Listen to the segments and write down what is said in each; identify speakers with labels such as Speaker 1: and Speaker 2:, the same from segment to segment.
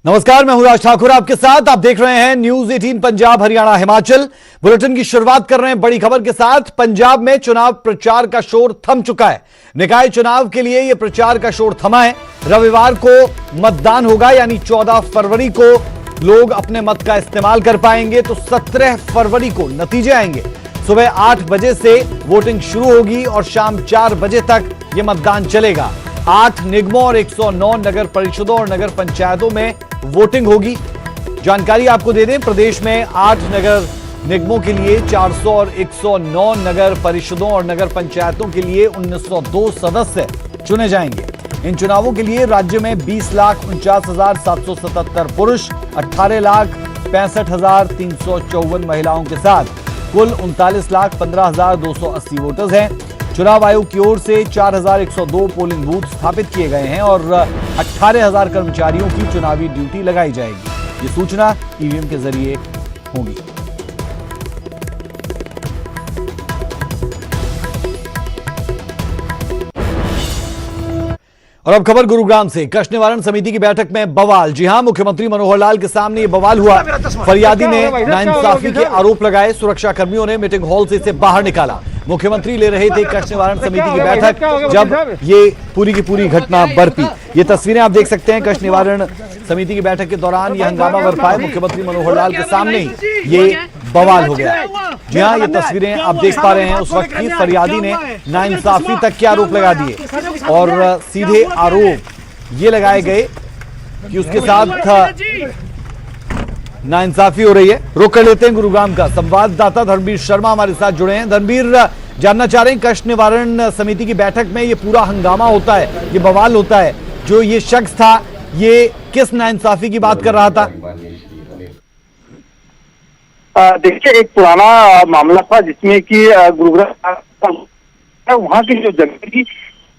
Speaker 1: नमस्कार, मैं हूं राज ठाकुर आपके साथ। आप देख रहे हैं न्यूज 18 पंजाब हरियाणा हिमाचल। बुलेटिन की शुरुआत कर रहे हैं बड़ी खबर के साथ। पंजाब में चुनाव प्रचार का शोर थम चुका है। निकाय चुनाव के लिए यह प्रचार का शोर थमा है। रविवार को मतदान होगा, यानी 14 फरवरी को लोग अपने मत का इस्तेमाल कर पाएंगे, तो 17 फरवरी को नतीजे आएंगे। सुबह 8 बजे से वोटिंग शुरू होगी और शाम 4 बजे तक यह मतदान चलेगा। 8 निगमों और 109 नगर परिषदों और नगर पंचायतों में वोटिंग होगी। जानकारी आपको दे दें, प्रदेश में 8 नगर निगमों के लिए 400 और 109 नगर परिषदों और नगर पंचायतों के लिए 1902 सदस्य चुने जाएंगे। इन चुनावों के लिए राज्य में 20,49,777 पुरुष, 18,65,354 महिलाओं के साथ कुल 39,15,280 वोटर्स हैं। चुनाव आयोग की ओर से 4,102 पोलिंग बूथ स्थापित किए गए हैं और 18,000 कर्मचारियों की चुनावी ड्यूटी लगाई जाएगी। ये सूचना ईवीएम के जरिए होगी। और अब खबर गुरुग्राम से। कष्ट निवारण समिति की बैठक में बवाल। जी हां, मुख्यमंत्री मनोहर लाल के सामने ये बवाल हुआ। फरियादी ने नाइंसाफी के आरोप लगाए। सुरक्षा कर्मियों ने मीटिंग हॉल से इसे बाहर निकाला। मुख्यमंत्री ले रहे थे कष्ट निवारण समिति की बैठक, जब ये पूरी की पूरी घटना बरपी। ये तस्वीरें आप देख सकते हैं। कष्ट निवारण समिति की बैठक के दौरान यह हंगामा बरपा है। मुख्यमंत्री मनोहर लाल के सामने ही ये बवाल हो गया। जी हाँ, ये तस्वीरें आप देख पा रहे हैं उस वक्त की। फरियादी ने नाइंसाफी तक के आरोप लगा दिए और सीधे आरोप ये लगाए गए कि उसके साथ नाइंसाफी हो रही है। रुक कर लेते हैं गुरुग्राम का। संवाददाता धर्मवीर शर्मा हमारे साथ जुड़े हैं। धर्मवीर, जानना चाह रहे हैं, कष्ट निवारण समिति की बैठक में ये पूरा हंगामा होता है, ये बवाल होता है, जो ये शख्स था ये किस नाइंसाफी की बात कर रहा था?
Speaker 2: देखिए, एक पुराना मामला था जिसमें कि गुरुग्राम वहाँ की जो जमीन थी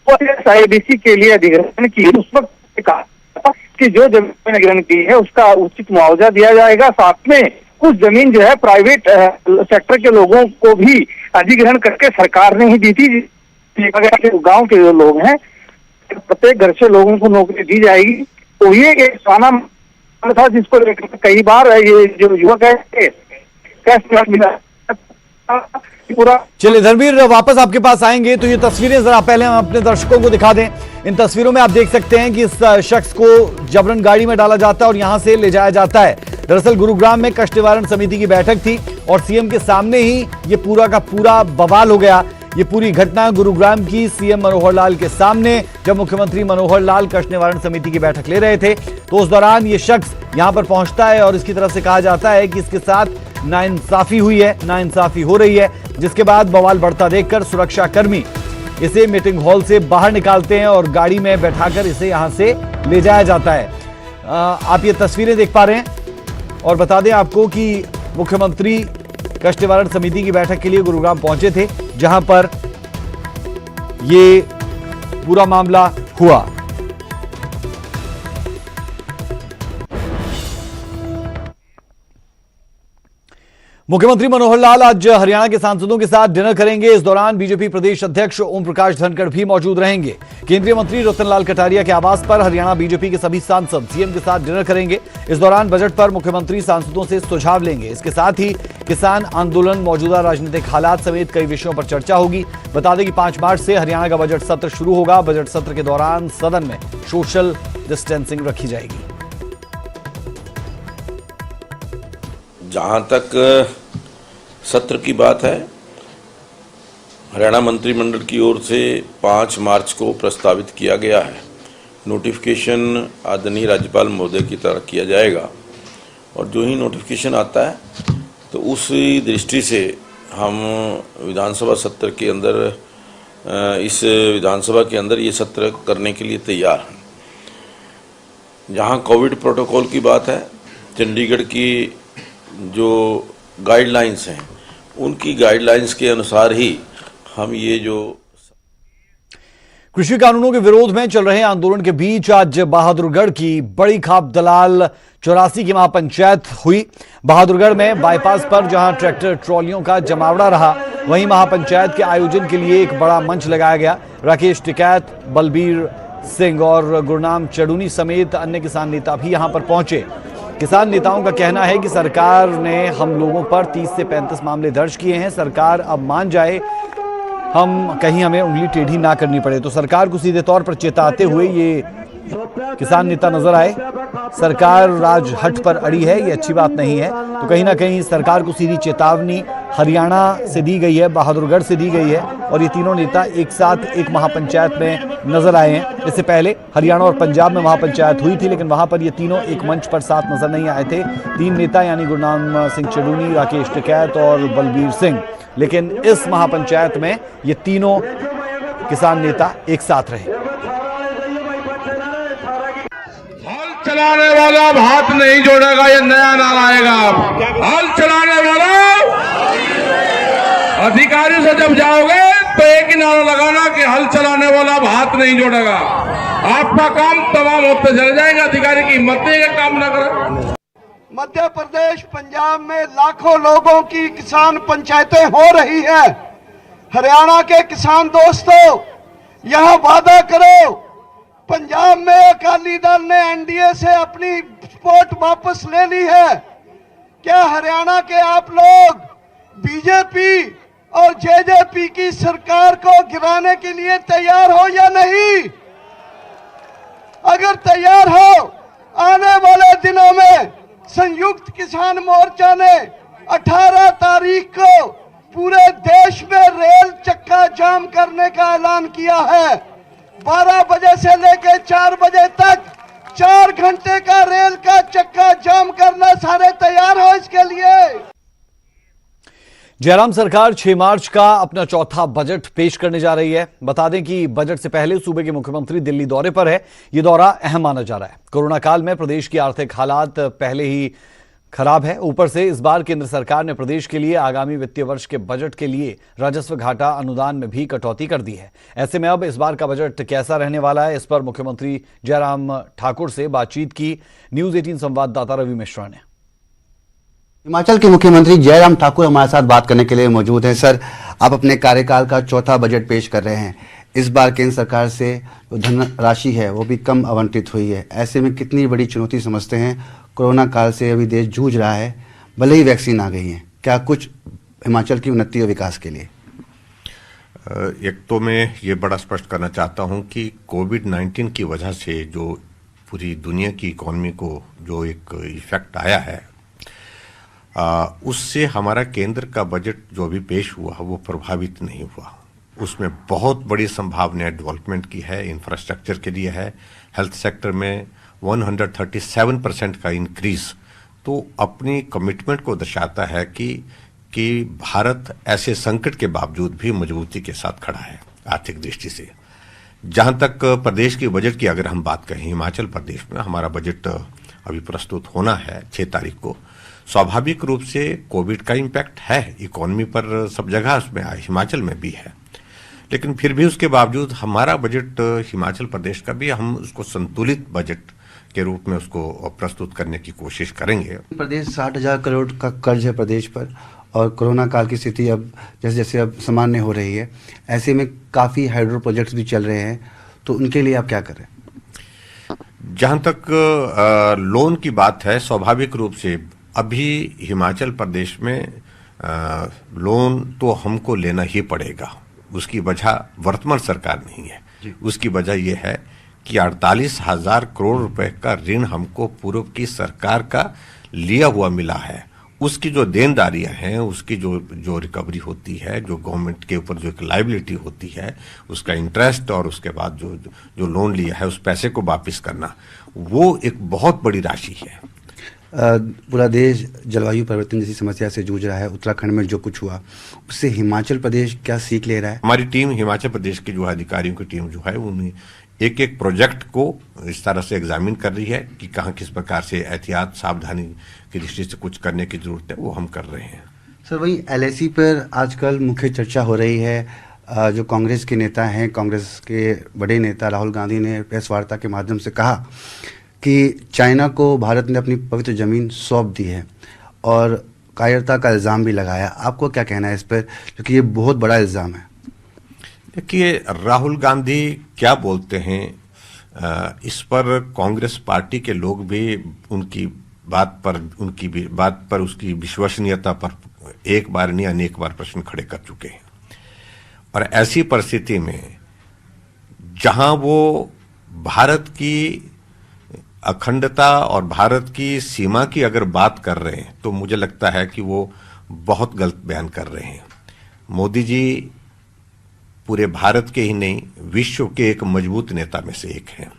Speaker 2: वो SIDC के लिए अधिग्रहण की। उस वक्त कहा था कि जो जमीन अधिग्रहण की है उसका उचित मुआवजा दिया जाएगा। साथ में कुछ जमीन जो है प्राइवेट सेक्टर के लोगों को भी अधिग्रहण करके सरकार ने ही दी थी। गाँव के जो लोग हैं, प्रत्येक घर से लोगों को नौकरी दी जाएगी। तो ये एक पुराना मामला था जिसको लेकर कई बार ये जो युवक है पूरा।
Speaker 1: चलिए धर्मवीर, वापस आपके पास आएंगे, तो ये तस्वीरें जरा पहले हम अपने दर्शकों को दिखा दें। इन तस्वीरों में आप देख सकते हैं कि इस शख्स को जबरन गाड़ी में डाला जाता है और यहां से ले जाया जाता है। दरअसल गुरुग्राम में कष्ट निवारण समिति की बैठक थी और सीएम के सामने ही ये पूरा का पूरा बवाल हो गया। ये पूरी घटना गुरुग्राम की सीएम मनोहर लाल के सामने, जब मुख्यमंत्री मनोहर लाल कष्ट निवारण समिति की बैठक ले रहे थे, तो उस दौरान ये शख्स यहां पर पहुंचता है और इसकी तरफ से कहा जाता है कि इसके साथ नाइंसाफी हुई है, नाइंसाफी हो रही है। जिसके बाद बवाल बढ़ता देखकर सुरक्षा कर्मी इसे मीटिंग हॉल से बाहर निकालते हैं और गाड़ी में बैठाकर इसे यहां से ले जाया जाता है। आप ये तस्वीरें देख पा रहे हैं और बता दें आपको कि मुख्यमंत्री कष्ट निवारण समिति की बैठक के लिए गुरुग्राम पहुंचे थे, जहां पर ये पूरा मामला हुआ। मुख्यमंत्री मनोहर लाल आज हरियाणा के सांसदों के साथ डिनर करेंगे। इस दौरान बीजेपी प्रदेश अध्यक्ष ओम प्रकाश धनखड़ भी मौजूद रहेंगे। केंद्रीय मंत्री रतन लाल कटारिया के आवास पर हरियाणा बीजेपी के सभी सांसद सीएम के साथ डिनर करेंगे। इस दौरान बजट पर मुख्यमंत्री सांसदों से सुझाव लेंगे। इसके साथ ही किसान आंदोलन, मौजूदा राजनीतिक हालात समेत कई विषयों पर चर्चा होगी। बता दें कि 5 मार्च से हरियाणा का बजट सत्र शुरू होगा। बजट सत्र के दौरान सदन में सोशल डिस्टेंसिंग रखी जाएगी।
Speaker 3: जहां तक सत्र की बात है, हरियाणा मंत्रिमंडल की ओर से 5 मार्च को प्रस्तावित किया गया है। नोटिफिकेशन आदरणीय राज्यपाल महोदय की तरफ किया जाएगा और जो ही नोटिफिकेशन आता है तो उसी दृष्टि से हम विधानसभा सत्र के अंदर, इस विधानसभा के अंदर ये सत्र करने के लिए तैयार हैं। जहां कोविड प्रोटोकॉल की बात है, चंडीगढ़ की जो गाइडलाइंस हैं उनकी गाइडलाइंस के अनुसार ही हम ये जो
Speaker 1: कृषि कानूनों के विरोध में चल रहे आंदोलन के बीच आज बहादुरगढ़ की बड़ी खाप दलाल 84 की महापंचायत हुई। बहादुरगढ़ में बाईपास पर जहां ट्रैक्टर ट्रॉलियों का जमावड़ा रहा, वहीं महापंचायत के आयोजन के लिए एक बड़ा मंच लगाया गया। राकेश टिकैत, बलबीर सिंह और गुरनाम चढ़ूनी समेत अन्य किसान नेता भी यहां पर पहुंचे। किसान नेताओं का कहना है कि सरकार ने हम लोगों पर 30 से 35 मामले दर्ज किए हैं, सरकार अब मान जाए, हम कहीं हमें उंगली टेढ़ी ना करनी पड़े। तो सरकार को सीधे तौर पर चेताते हुए ये किसान नेता नजर आए। सरकार राजहट पर अड़ी है, ये अच्छी बात नहीं है। तो कहीं ना कहीं सरकार को सीधी चेतावनी हरियाणा से दी गई है, बहादुरगढ़ से दी गई है, और ये तीनों नेता एक साथ एक महापंचायत में नजर आए हैं। इससे पहले हरियाणा और पंजाब में महापंचायत हुई थी, लेकिन वहां पर ये तीनों एक मंच पर साथ नजर नहीं आए थे। तीन नेता यानी गुरनाम सिंह चढ़ूनी, राकेश टिकैत और बलबीर सिंह। लेकिन इस महापंचायत में ये तीनों किसान नेता एक साथ रहे।
Speaker 4: हल चलाने वाला हाथ नहीं जोड़ेगा, ये नया नारा आएगा। हल चलाने वाला अधिकारी से जब जाओगे तो एक ही नारा लगाना कि हल चलाने वाला हाथ नहीं जोड़ेगा। आपका काम तमाम होते चले जाएंगे। अधिकारी की हिम्मत नहीं है काम न करे।
Speaker 5: मध्य प्रदेश, पंजाब में लाखों लोगों की किसान पंचायतें हो रही है। हरियाणा के किसान दोस्तों, यहां वादा करो। पंजाब में अकाली दल ने एनडीए से अपनी सपोर्ट वापस ले ली है। क्या हरियाणा के आप लोग बीजेपी और जेजेपी की सरकार को गिराने के लिए तैयार हो या नहीं? अगर तैयार हो, आने वाले दिनों में संयुक्त किसान मोर्चा ने 18 तारीख को पूरे देश में रेल चक्का जाम करने का ऐलान किया है। 12 बजे से लेकर 4 बजे तक 4 घंटे का रेल का चक्का जाम करना। सारे तैयार हो इसके लिए?
Speaker 1: जयराम सरकार 6 मार्च का अपना चौथा बजट पेश करने जा रही है। बता दें कि बजट से पहले सूबे के मुख्यमंत्री दिल्ली दौरे पर है। यह दौरा अहम माना जा रहा है। कोरोना काल में प्रदेश की आर्थिक हालात पहले ही खराब है। ऊपर से इस बार केंद्र सरकार ने प्रदेश के लिए आगामी वित्तीय वर्ष के बजट के लिए राजस्व घाटा अनुदान में भी कटौती कर दी है। ऐसे में अब इस बार का बजट कैसा रहने वाला है, इस पर मुख्यमंत्री जयराम ठाकुर से बातचीत की न्यूज 18 संवाददाता रवि मिश्रा ने।
Speaker 6: हिमाचल के मुख्यमंत्री जयराम ठाकुर हमारे साथ बात करने के लिए मौजूद हैं। सर, आप अपने कार्यकाल का चौथा बजट पेश कर रहे हैं। इस बार केंद्र सरकार से जो धनराशि है वो भी कम आवंटित हुई है। ऐसे में कितनी बड़ी चुनौती समझते हैं? कोरोना काल से अभी देश जूझ रहा है, भले ही वैक्सीन आ गई है, क्या कुछ हिमाचल की उन्नति और विकास के लिए?
Speaker 7: एक तो मैं ये बड़ा स्पष्ट करना चाहता हूं कि कोविड-19 की वजह से जो पूरी दुनिया की इकोनॉमी को जो एक इफेक्ट आया है, उससे हमारा केंद्र का बजट जो अभी पेश हुआ वो प्रभावित नहीं हुआ। उसमें बहुत बड़ी संभावनाएं डेवलपमेंट की है, इंफ्रास्ट्रक्चर के लिए है। हेल्थ सेक्टर में 137% का इंक्रीज तो अपनी कमिटमेंट को दर्शाता है कि भारत ऐसे संकट के बावजूद भी मजबूती के साथ खड़ा है आर्थिक दृष्टि से। जहां तक प्रदेश के बजट की अगर हम बात करें, हिमाचल प्रदेश में हमारा बजट अभी प्रस्तुत होना है 6 तारीख को। स्वाभाविक रूप से कोविड का इम्पैक्ट है इकोनॉमी पर, सब जगह उसमें हिमाचल में भी है, लेकिन फिर भी उसके बावजूद हमारा बजट हिमाचल प्रदेश का भी हम उसको संतुलित बजट के रूप में उसको प्रस्तुत करने की कोशिश करेंगे।
Speaker 6: प्रदेश 60,000 करोड़ का कर्ज है प्रदेश पर, और कोरोना काल की स्थिति अब जैसे जैसे अब सामान्य हो रही है, ऐसे में काफ़ी हाइड्रो प्रोजेक्ट्स भी चल रहे हैं, तो उनके लिए आप क्या कर रहे हैं?
Speaker 7: जहां तक लोन की बात है, स्वाभाविक रूप से अभी हिमाचल प्रदेश में लोन तो हमको लेना ही पड़ेगा। उसकी वजह वर्तमान सरकार नहीं है, उसकी वजह यह है कि 48,000 करोड़ रुपए का ऋण हमको पूर्व की सरकार का लिया हुआ मिला है। उसकी जो देनदारियां हैं, उसकी जो रिकवरी होती है, जो गवर्नमेंट के ऊपर जो एक लायबिलिटी होती है, उसका इंटरेस्ट और उसके बाद जो लोन लिया है उस पैसे को वापस करना, वो एक बहुत बड़ी राशि है।
Speaker 6: पूरा देश जलवायु परिवर्तन जैसी समस्या से जूझ रहा है। उत्तराखंड में जो कुछ हुआ उससे हिमाचल प्रदेश क्या सीख ले रहा है?
Speaker 7: हमारी टीम, हिमाचल प्रदेश की जो अधिकारियों की टीम जो है, उन्हें एक एक प्रोजेक्ट को इस तरह से एग्जामिन कर रही है कि कहाँ किस प्रकार से एहतियात सावधानी की दृष्टि से कुछ करने की जरूरत है, वो हम कर रहे हैं।
Speaker 6: सर, वही LIC पर आजकल मुख्य चर्चा हो रही है। जो कांग्रेस के नेता हैं, कांग्रेस के बड़े नेता राहुल गांधी ने प्रेस वार्ता के माध्यम से कहा कि चाइना को भारत ने अपनी पवित्र जमीन सौंप दी है और कायरता का इल्ज़ाम भी लगाया। आपको क्या कहना है इस पर, क्योंकि ये बहुत बड़ा इल्ज़ाम है?
Speaker 7: देखिए, राहुल गांधी क्या बोलते हैं इस पर कांग्रेस पार्टी के लोग भी उनकी बात पर उसकी विश्वसनीयता पर एक बार नहीं अनेक बार प्रश्न खड़े कर चुके हैं। और ऐसी परिस्थिति में जहां वो भारत की अखंडता और भारत की सीमा की अगर बात कर रहे हैं तो मुझे लगता है कि वो बहुत गलत बयान कर रहे हैं। मोदी जी पूरे भारत के ही नहीं विश्व के एक मजबूत नेता में से एक हैं।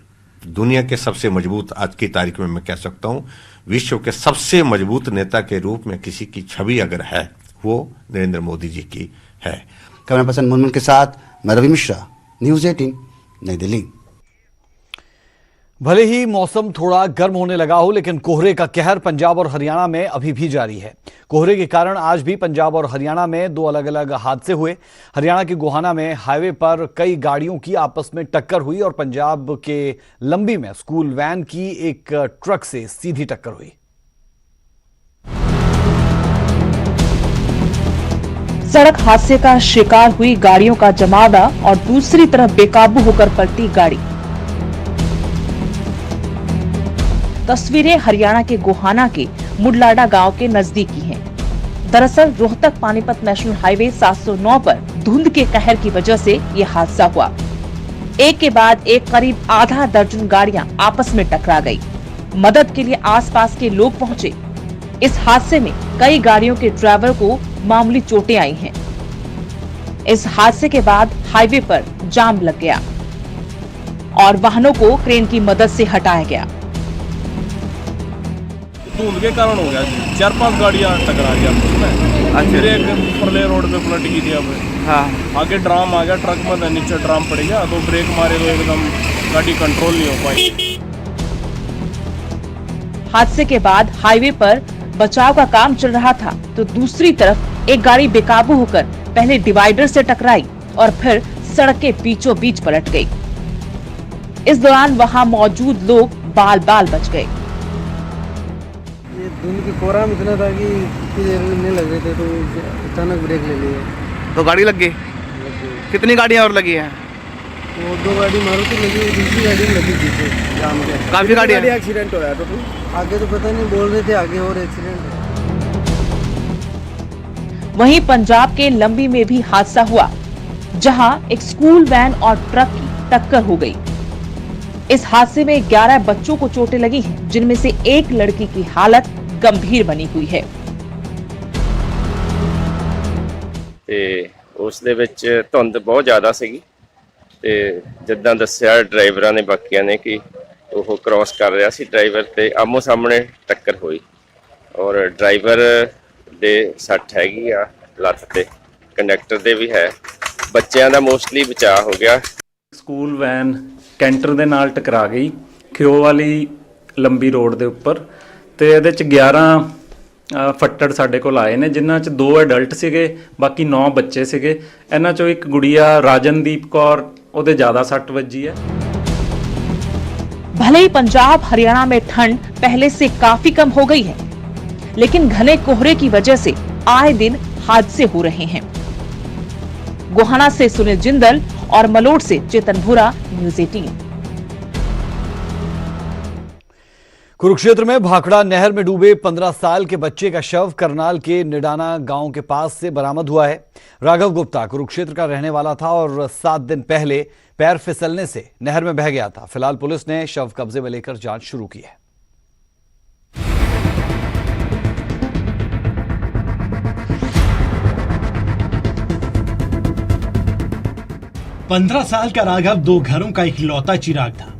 Speaker 7: दुनिया के सबसे मजबूत, आज की तारीख में मैं कह सकता हूं विश्व के सबसे मजबूत नेता के रूप में किसी की छवि अगर है वो नरेंद्र मोदी जी की है।
Speaker 6: कैमरा पर्सन मुनमुन के साथ मैं रवि मिश्रा, न्यूज़ 18 नई दिल्ली।
Speaker 1: भले ही मौसम थोड़ा गर्म होने लगा हो, लेकिन कोहरे का कहर पंजाब और हरियाणा में अभी भी जारी है। कोहरे के कारण आज भी पंजाब और हरियाणा में दो अलग अलग हादसे हुए। हरियाणा के गोहाना में हाईवे पर कई गाड़ियों की आपस में टक्कर हुई और पंजाब के लंबी में स्कूल वैन की एक ट्रक से सीधी टक्कर हुई।
Speaker 8: सड़क हादसे का शिकार हुई गाड़ियों का जमावड़ा और दूसरी तरफ बेकाबू होकर पलटी गाड़ी। तस्वीरें हरियाणा के गोहाना के मुडलाडा गांव के नजदीकी हैं। दरअसल रोहतक पानीपत नेशनल हाईवे 709 पर धुंध के कहर की वजह से ये हादसा हुआ। एक के बाद एक करीब आधा दर्जन गाड़ियां आपस में टकरा गई। मदद के लिए आसपास के लोग पहुंचे। इस हादसे में कई गाड़ियों के ड्राइवर को मामूली चोटें आई हैं। इस हादसे के बाद हाईवे पर जाम लग गया और वाहनों को क्रेन की मदद से हटाया गया।
Speaker 9: धुंध के कारण हो गया जी, 4-5 गाड़ियां टकरा गया उसमें। फिर एक परले रोड पे पलट गई थी। अब आगे ड्राम आ गया, ट्रक में नीचे ड्राम पड़ गया तो ब्रेक मारे तो एकदम गाड़ी कंट्रोल नहीं हो पाई।
Speaker 8: हादसे के बाद हाईवे पर बचाव का काम चल रहा था तो दूसरी तरफ एक गाड़ी बेकाबू होकर पहले डिवाइडर से टकराई और फिर सड़क के बीचों बीच पलट गई। इस दौरान वहां मौजूद लोग बाल बाल बच गए।
Speaker 10: ये धुंध की कोहरा में इतना था कि नहीं लग रहे थे तो अचानक ब्रेक ले लिए
Speaker 11: तो गाड़ी लग गई। कितनी गाड़ियां और लगी हैं?
Speaker 10: वो 2 गाड़ी मारुति लगी, दूसरी गाड़ी लगी पीछे जाम के।
Speaker 11: काफी गाड़ी
Speaker 10: एक्सीडेंट हुआ तो आगे तो पता नहीं, बोल रहे थे आगे और एक्सीडेंट।
Speaker 8: वहीं पंजाब के लंबी में भी हादसा हुआ जहां एक स्कूल वैन और ट्रक की टक्कर हो गई। इस हादसे में 11 बच्चों को चोटें लगी हैं, जिनमें से एक लड़की की हालत गंभीर बनी हुई है।
Speaker 12: उस दे विच धुंध बहुत ज्यादा सीगी ते जिद्दां दस्सिया ड्राइवरां ने बाकियां ने कि ਉਹ क्रॉस कर रहा सी ड्राइवर ते आमो सामने टक्कर हुई और ड्राइवर दे सੱਟ हैगी आ ਲੱਤ ਤੇ ਕੰਡਕਟਰ ਦੇ ਵੀ ਹੈ। ਬੱਚਿਆਂ ਦਾ ਮੋਸਟਲੀ ਬਚਾਅ ਹੋ ਗਿਆ।
Speaker 13: ਸਕੂਲ ਵੈਨ ਕੈਂਟਰ ਦੇ ਨਾਲ ਟਕਰਾ ਗਈ ਖਿਓ ਵਾਲੀ ਲੰਬੀ ਰੋਡ ਦੇ ਉੱਪਰ ਤੇ ਇਹਦੇ ਚ 11 ਫੱਟੜ ਸਾਡੇ ਕੋਲ ਆਏ ਨੇ, ਜਿਨ੍ਹਾਂ ਚ 2 ਐਡਲਟ ਸੀਗੇ, ਬਾਕੀ 9 ਬੱਚੇ ਸੀਗੇ। ਇਹਨਾਂ ਚੋਂ ਇੱਕ ਗੁੜੀਆ ਰਾਜਨਦੀਪ ਕੌਰ, ਉਹਦੇ ਜ਼ਿਆਦਾ ਸੱਟ ਵੱਜੀ ਹੈ।
Speaker 8: भले ही पंजाब हरियाणा में ठंड पहले से काफी कम हो गई है, लेकिन घने कोहरे की वजह से आए दिन हादसे हो रहे हैं। गोहाना से सुनील जिंदल और मलोट से चेतन भूरा, न्यूज़ 18।
Speaker 1: कुरुक्षेत्र में भाखड़ा नहर में डूबे 15 साल के बच्चे का शव करनाल के निडाना गांव के पास से बरामद हुआ है। राघव गुप्ता कुरुक्षेत्र का रहने वाला था और 7 दिन पहले पैर फिसलने से नहर में बह गया था। फिलहाल पुलिस ने शव कब्जे में लेकर जांच शुरू की है।
Speaker 14: 15 साल का राघव 2 घरों का इकलौता चिराग था।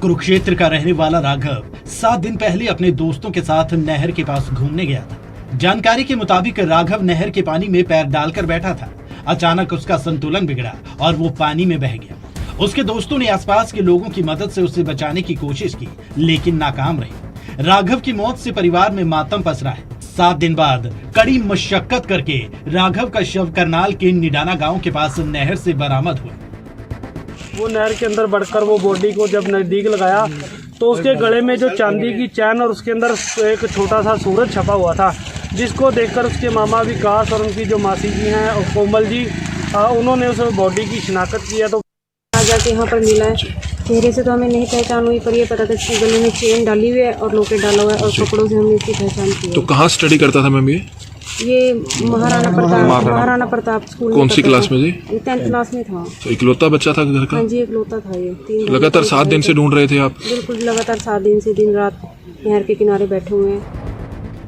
Speaker 14: कुरुक्षेत्र का रहने वाला राघव 7 दिन पहले अपने दोस्तों के साथ नहर के पास घूमने गया था। जानकारी के मुताबिक राघव नहर के पानी में पैर डालकर बैठा था। अचानक उसका संतुलन बिगड़ा और वो पानी में बह गया। उसके दोस्तों ने आसपास के लोगों की मदद से उसे बचाने की कोशिश की, लेकिन नाकाम रही। राघव की मौत से परिवार में मातम पसरा है। 7 दिन बाद कड़ी मशक्कत करके राघव का शव करनाल के निडाना गांव के पास नहर से बरामद हुआ।
Speaker 10: वो नहर के अंदर बढ़कर वो बॉडी को जब नजदीक लगाया तो उसके गले में जो चांदी की चैन और उसके अंदर एक छोटा सा सूरज छपा हुआ था, जिसको देखकर उसके मामा विकास और उनकी जो मासी जी हैं और कोमल जी, उन्होंने उस बॉडी की शिनाख्त की है। तो
Speaker 15: जाके यहाँ पर मिला है। चेहरे से तो हमें नहीं पहचान हुई, पर ये पता था कि गले में चेन डाली हुई है और लॉकेट डाला हुआ है, और कपड़ों से हमने इसकी पहचान की है।
Speaker 16: तो कहाँ स्टडी करता था मैम
Speaker 15: ये महाराणा प्रताप स्कूल।
Speaker 16: कौन सी क्लास में जी?
Speaker 15: 10th क्लास में था।
Speaker 16: तो इकलौता बच्चा था घर का?
Speaker 15: हाँ जी, इकलौता था ये।
Speaker 16: लगातार 7 दिन से ढूंढ रहे थे आप?
Speaker 15: बिल्कुल, लगातार 7 दिन से दिन रात नहर के किनारे बैठे हुए हैं।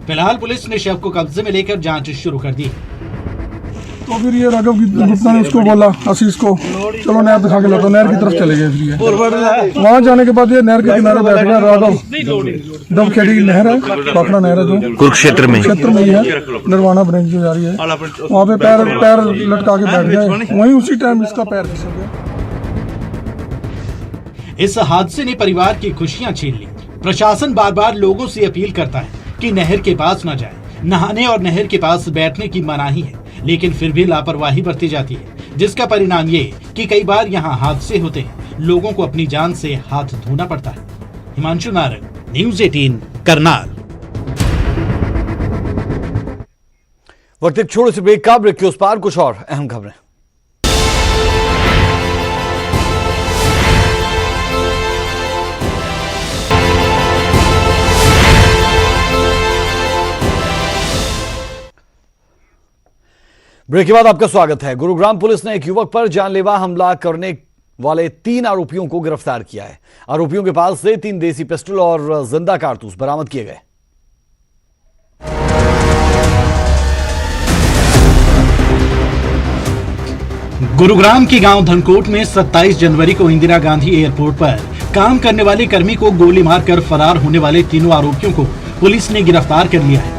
Speaker 14: फिलहाल पुलिस ने शव को कब्जे में लेकर जांच शुरू कर दी।
Speaker 17: तो फिर ये राघव गुप्ता ने उसको बोला, आशीष को, चलो नहर दिखा के लाता, नहर की तरफ चले गए। फिर वहाँ जाने के बाद ये नहर के किनारे बैठ गया राघव। दमखेड़ी नहर है, पाखड़ा नहर है जो
Speaker 6: कुरुक्षेत्र में
Speaker 17: ही है, निर्वाणा ब्रांच जो जा रही है, वहाँ पे पैर लटका के बैठ गए। वहीं उसी टाइम इसका पैर फिसल गया।
Speaker 14: इस हादसे ने परिवार की खुशियां छीन ली। प्रशासन बार बार लोगों से अपील करता है कि नहर के पास न जाएं। नहाने और नहर के पास बैठने की मनाही है, लेकिन फिर भी लापरवाही बरती जाती है, जिसका परिणाम ये कि कई बार यहाँ हादसे होते हैं। लोगों को अपनी जान से हाथ धोना पड़ता है। हिमांशु नारंग, न्यूज़ 18, करनाल।
Speaker 1: वक्त एक छोटे से ब्रेक का। ब्रेक के उस पार कुछ और अहम खबरें। ब्रेक के बाद आपका स्वागत है। गुरुग्राम पुलिस ने एक युवक पर जानलेवा हमला करने वाले 3 आरोपियों को गिरफ्तार किया है। आरोपियों के पास से 3 देसी पिस्टल और जिंदा कारतूस बरामद किए गए।
Speaker 14: गुरुग्राम के गांव धनकोट में 27 जनवरी को इंदिरा गांधी एयरपोर्ट पर काम करने वाले कर्मी को गोली मारकर फरार होने वाले तीनों आरोपियों को पुलिस ने गिरफ्तार कर लिया है।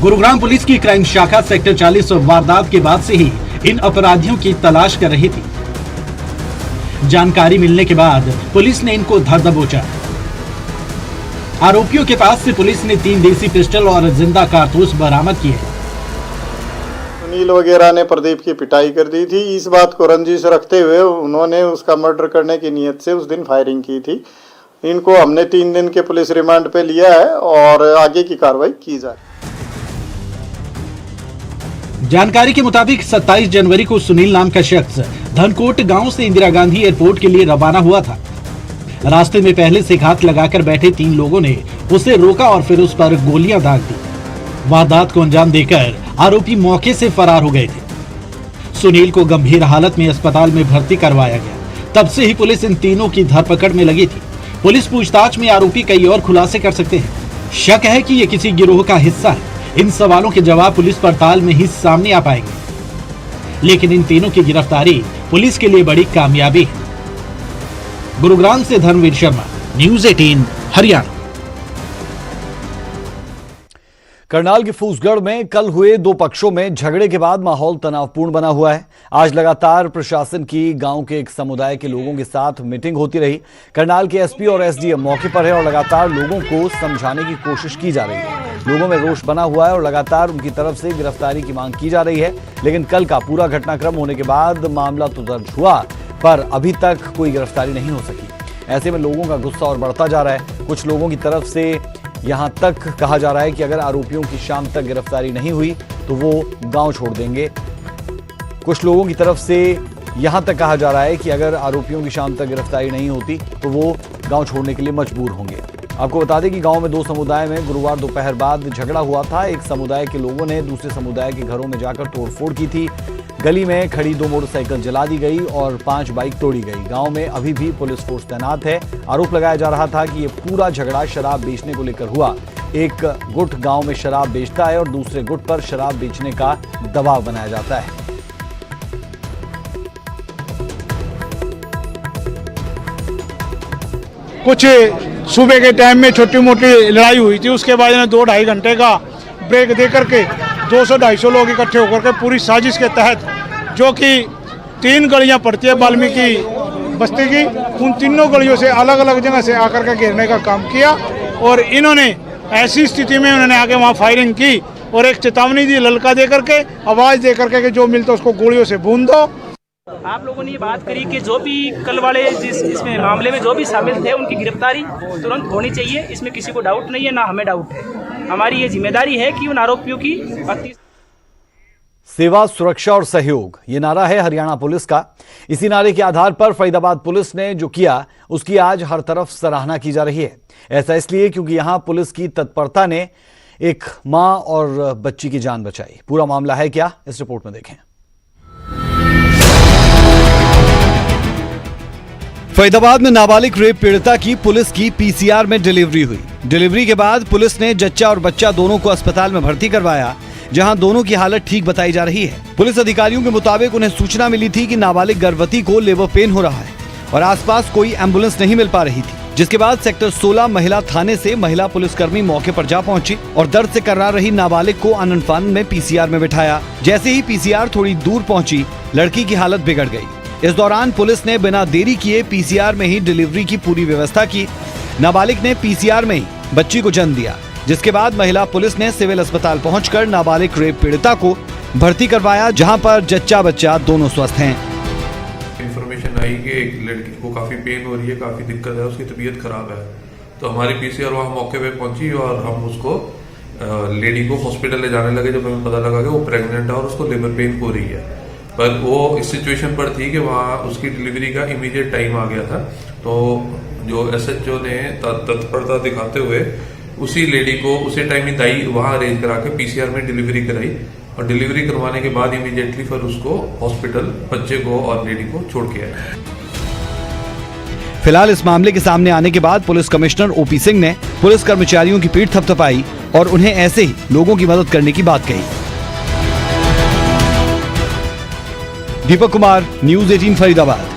Speaker 14: गुरुग्राम पुलिस की क्राइम शाखा सेक्टर 40 वारदात के बाद से ही इन अपराधियों की तलाश कर रही थी। जानकारी मिलने के बाद पुलिस ने इनको धर दबोचा। आरोपियों के पास से पुलिस ने 3 देसी पिस्टल और जिंदा कारतूस बरामद किए।
Speaker 18: सुनील वगैरह ने प्रदीप की पिटाई कर दी थी। इस बात को रंजिश रखते हुए उन्होंने उसका मर्डर करने की नीयत से उस दिन फायरिंग की थी। इनको हमने 3 दिन के पुलिस रिमांड पे लिया है और आगे की कार्रवाई की जा रही है।
Speaker 14: जानकारी के मुताबिक 27 जनवरी को सुनील नाम का शख्स धनकोट गांव से इंदिरा गांधी एयरपोर्ट के लिए रवाना हुआ था। रास्ते में पहले से घात लगाकर बैठे 3 लोगों ने उसे रोका और फिर उस पर गोलियां दाग दी। वारदात को अंजाम देकर आरोपी मौके से फरार हो गए थे। सुनील को गंभीर हालत में अस्पताल में भर्ती करवाया गया। तब से ही पुलिस इन तीनों की धरपकड़ में लगी थी। पुलिस पूछताछ में आरोपी कई और खुलासे कर सकते हैं। शक है कि ये किसी गिरोह का हिस्सा है। इन सवालों के जवाब पुलिस पड़ताल में ही सामने आ पाएंगे, लेकिन इन तीनों की गिरफ्तारी पुलिस के लिए बड़ी कामयाबी है। गुरुग्राम से धर्मवीर शर्मा, न्यूज़ 18, हरियाणा।
Speaker 1: करनाल के फूसगढ़ में कल हुए 2 पक्षों में झगड़े के बाद माहौल तनावपूर्ण बना हुआ है। आज लगातार प्रशासन की गांव के एक समुदाय के लोगों के साथ मीटिंग होती रही। करनाल के एसपी और एसडीएम मौके पर है और लगातार लोगों को समझाने की कोशिश की जा रही है। लोगों में रोष बना हुआ है और लगातार उनकी तरफ से गिरफ्तारी की मांग की जा रही है। लेकिन कल का पूरा घटनाक्रम होने के बाद मामला तो दर्ज हुआ, पर अभी तक कोई गिरफ्तारी नहीं हो सकी। ऐसे में लोगों का गुस्सा और बढ़ता जा रहा है। कुछ लोगों की तरफ से यहां तक कहा जा रहा है कि अगर आरोपियों की शाम तक गिरफ्तारी नहीं हुई तो वो गांव छोड़ देंगे। कुछ लोगों की तरफ से यहां तक कहा जा रहा है कि अगर आरोपियों की शाम तक गिरफ्तारी नहीं होती तो वो गांव छोड़ने के लिए मजबूर होंगे। आपको बता दें कि गांव में 2 समुदाय में गुरुवार दोपहर बाद झगड़ा हुआ था। एक समुदाय के लोगों ने दूसरे समुदाय के घरों में जाकर तोड़फोड़ की थी। गली में खड़ी 2 मोटरसाइकिल जला दी गई और 5 बाइक तोड़ी गई। गांव में अभी भी पुलिस फोर्स तैनात है। आरोप लगाया जा रहा था कि ये पूरा झगड़ा शराब बेचने को लेकर हुआ। एक गुट गांव में शराब बेचता है और दूसरे गुट पर शराब बेचने का दबाव बनाया जाता है।
Speaker 17: कुछ सुबह के टाइम में छोटी मोटी लड़ाई हुई थी। उसके बाद 2-2.5 घंटे का ब्रेक दे करके 200-250 लोग इकट्ठे होकर के पूरी साजिश के तहत, जो कि 3 गलियां पड़ती है वाल्मीकि बस्ती की, उन तीनों गलियों से अलग अलग जगह से आकर के घेरने का काम किया। और इन्होंने ऐसी स्थिति में उन्होंने आके वहाँ फायरिंग की और एक चेतावनी दी, ललका दे करके, आवाज़ दे करके कि जो मिलता उसको गोलियों से भून दो।
Speaker 10: आप लोगों ने ये बात करी कि जो भी कल वाले इसमें मामले में जो भी शामिल थे उनकी गिरफ्तारी तुरंत होनी चाहिए। इसमें किसी को डाउट नहीं है, ना हमें डाउट है। हमारी ये जिम्मेदारी है कि उन आरोपियों की
Speaker 1: सेवा, सुरक्षा और सहयोग, ये नारा है हरियाणा पुलिस का। इसी नारे के आधार पर फरीदाबाद पुलिस ने जो किया उसकी आज हर तरफ सराहना की जा रही है। ऐसा इसलिए क्योंकि यहां पुलिस की तत्परता ने एक मां और बच्ची की जान बचाई। पूरा मामला है क्या, इस रिपोर्ट में देखें। फरीदाबाद में नाबालिग रेप पीड़िता की पुलिस की पीसीआर में डिलीवरी हुई। डिलीवरी के बाद पुलिस ने जच्चा और बच्चा दोनों को अस्पताल में भर्ती करवाया, जहां दोनों की हालत ठीक बताई जा रही है। पुलिस अधिकारियों के मुताबिक उन्हें सूचना मिली थी कि नाबालिग गर्भवती को लेबर पेन हो रहा है और आसपास कोई एम्बुलेंस नहीं मिल पा रही थी, जिसके बाद सेक्टर 16 महिला थाने से महिला पुलिसकर्मी मौके पर जा पहुंची और दर्द से कर्रा रही नाबालिग को आनन फानन में पीसीआर में बिठाया। जैसे ही पीसीआर थोड़ी दूर पहुंची, लड़की की हालत बिगड़ गई। इस दौरान पुलिस ने बिना देरी किए पीसीआर में ही डिलीवरी की पूरी व्यवस्था की। नाबालिग ने पीसीआर में ही बच्ची को जन्म दिया, जिसके बाद महिला पुलिस ने सिविल अस्पताल पहुंचकर नाबालिग रेप पीड़िता को भर्ती करवाया, जहां पर जच्चा बच्चा दोनों स्वस्थ हैं।
Speaker 19: इन्फॉर्मेशन आई कि एक लड़की को काफी पेन हो रही है, काफी दिक्कत है, उसकी तबीयत खराब है, तो हमारी पीसीआर वहां मौके पे पहुंची और हम उसको लेडी को हॉस्पिटल ले जाने लगे। जब हमें पता लगा कि वो प्रेग्नेंट है और उसको लेबर पेन हो रही है, पर वो इस सिचुएशन पर थी कि वहाँ उसकी डिलीवरी का इमीडिएट टाइम आ गया था। तो जो एसएचओ ने तत्परता दिखाते हुए उसी लेडी को उसी टाइम ही दाई वहाँ अरेंज करा के पीसीआर में डिलीवरी कराई और डिलीवरी करवाने के बाद इमीडिएटली फिर उसको हॉस्पिटल बच्चे को और लेडी को छोड़ के आए।
Speaker 1: फिलहाल इस मामले के सामने आने के बाद पुलिस कमिश्नर ओपी सिंह ने पुलिस कर्मचारियों की पीठ थपथपाई और उन्हें ऐसे ही लोगों की मदद करने की बात कही। दीपक कुमार, न्यूज़ 18 फरीदाबाद।